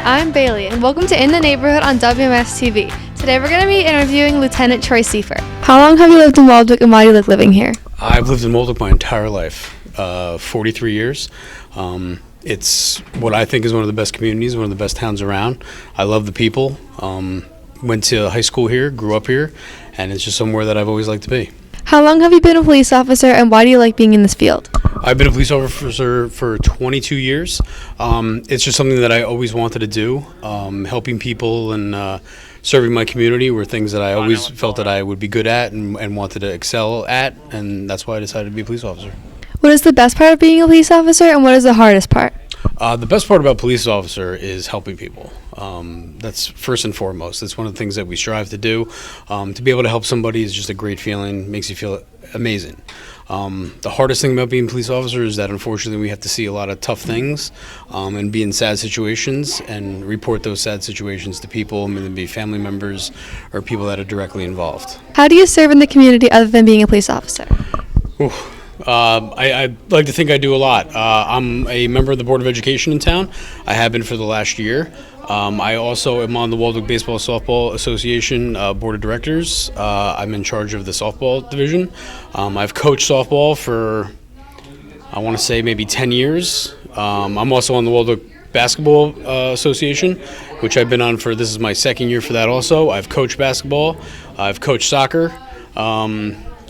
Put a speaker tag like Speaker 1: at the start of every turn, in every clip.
Speaker 1: I'm Bailey, and welcome to In the Neighborhood on WMS TV. Today we're going to be interviewing Lieutenant Troy Seifert. How long have you lived in Waldwick, and why do you like living here?
Speaker 2: I've lived in Waldwick my entire life, 43 years. It's what I think is one of the best communities, one of the best towns around. I love the people. Went to high school here, grew up here, and it's just somewhere that I've always liked to be.
Speaker 1: How long have you been a police officer, and why do you like being in this field?
Speaker 2: I've been a police officer for 22 years. It's just something that I always wanted to do. Helping people and serving my community were things that I always felt that I would be good at and wanted to excel at, and that's why I decided to be a police officer.
Speaker 1: What is the best part of being a police officer, and what is the hardest part?
Speaker 2: The best part about police officer is helping people. That's first and foremost. That's one of the things that we strive to do. To be able to help somebody is just a great feeling, makes you feel amazing. The hardest thing about being a police officer is that unfortunately we have to see a lot of tough things and be in sad situations and report those sad situations to people, whether it be family members or people that are directly involved.
Speaker 1: How do you serve in the community other than being a police officer?
Speaker 2: I like to think I do a lot. I'm a member of the Board of Education in town. I have been for the last year. I also am on the Waldwick Baseball Softball Association Board of Directors. I'm in charge of the softball division. I've coached softball for, I want to say, maybe 10 years. I'm also on the Waldwick Basketball Association, which I've been on for, this is my second year for that also. I've coached basketball. I've coached soccer.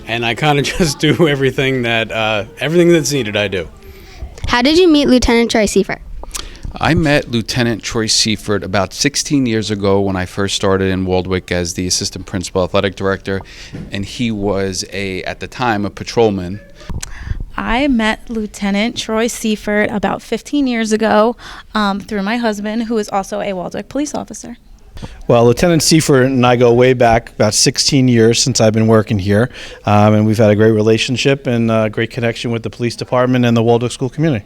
Speaker 2: And I kind of just do everything that's needed, I do.
Speaker 3: How did you meet Lieutenant Troy Seifert?
Speaker 4: I met Lieutenant Troy Seifert about 16 years ago when I first started in Waldwick as the Assistant Principal Athletic Director, and he was, at the time, a patrolman.
Speaker 5: I met Lieutenant Troy Seifert about 15 years ago through my husband, who is also a Waldwick police officer.
Speaker 6: Well, Lieutenant Seifert and I go way back, about 16 years since I've been working here, and we've had a great relationship and a great connection with the police department and the Waldwick school community.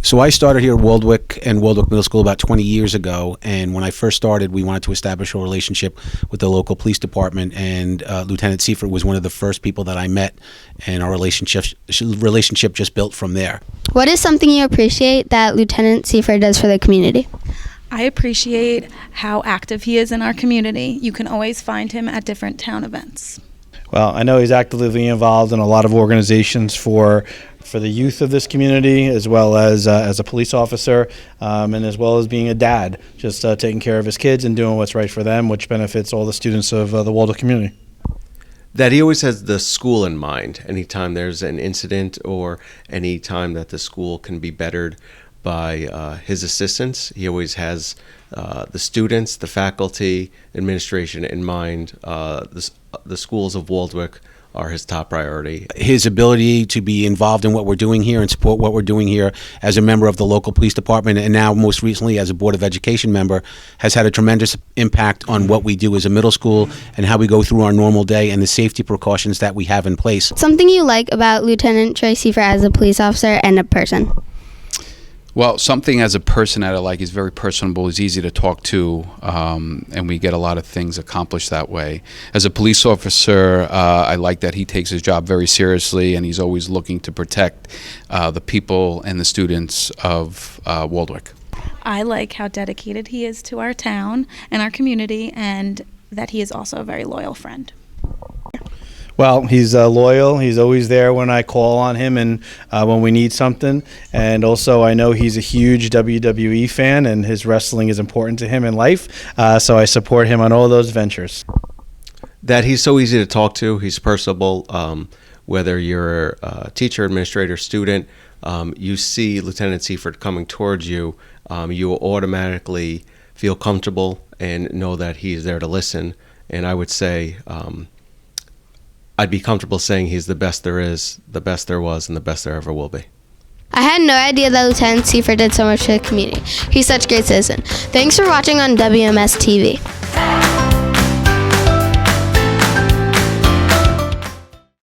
Speaker 7: So I started here at Waldwick and Waldwick Middle School about 20 years ago, and when I first started, we wanted to establish a relationship with the local police department, and Lieutenant Seifert was one of the first people that I met, and our relationship just built from there.
Speaker 3: What is something you appreciate that Lieutenant Seifert does for the community?
Speaker 5: I appreciate how active he is in our community. You can always find him at different town events.
Speaker 6: Well, I know he's actively involved in a lot of organizations for the youth of this community, as well as a police officer, and as well as being a dad, just taking care of his kids and doing what's right for them, which benefits all the students of the Waldwick community.
Speaker 8: That he always has the school in mind. Anytime there's an incident or any time that the school can be bettered by his assistants, he always has the students, the faculty, administration in mind. The schools of Waldwick are his top priority.
Speaker 7: His ability to be involved in what we're doing here and support what we're doing here as a member of the local police department, and now most recently as a Board of Education member, has had a tremendous impact on what we do as a middle school and how we go through our normal day and the safety precautions that we have in place.
Speaker 3: Something you like about Lieutenant Troy Seifert as a police officer and a person?
Speaker 4: Well, something as a person that I like, he's very personable, he's easy to talk to, and we get a lot of things accomplished that way. As a police officer, I like that he takes his job very seriously, and he's always looking to protect the people and the students of Waldwick.
Speaker 5: I like how dedicated he is to our town and our community, and that he is also a very loyal friend.
Speaker 6: Well, he's loyal. He's always there when I call on him and when we need something. And also, I know he's a huge WWE fan, and his wrestling is important to him in life. So I support him on all those ventures.
Speaker 8: That he's so easy to talk to. He's personable. Whether you're a teacher, administrator, student, you see Lieutenant Seifert coming towards you, you will automatically feel comfortable and know that he's there to listen. And I would say I'd be comfortable saying he's the best there is, the best there was, and the best there ever will be.
Speaker 3: I had no idea that Lieutenant Seifert did so much for the community. He's such a great citizen. Thanks for watching on WMS TV.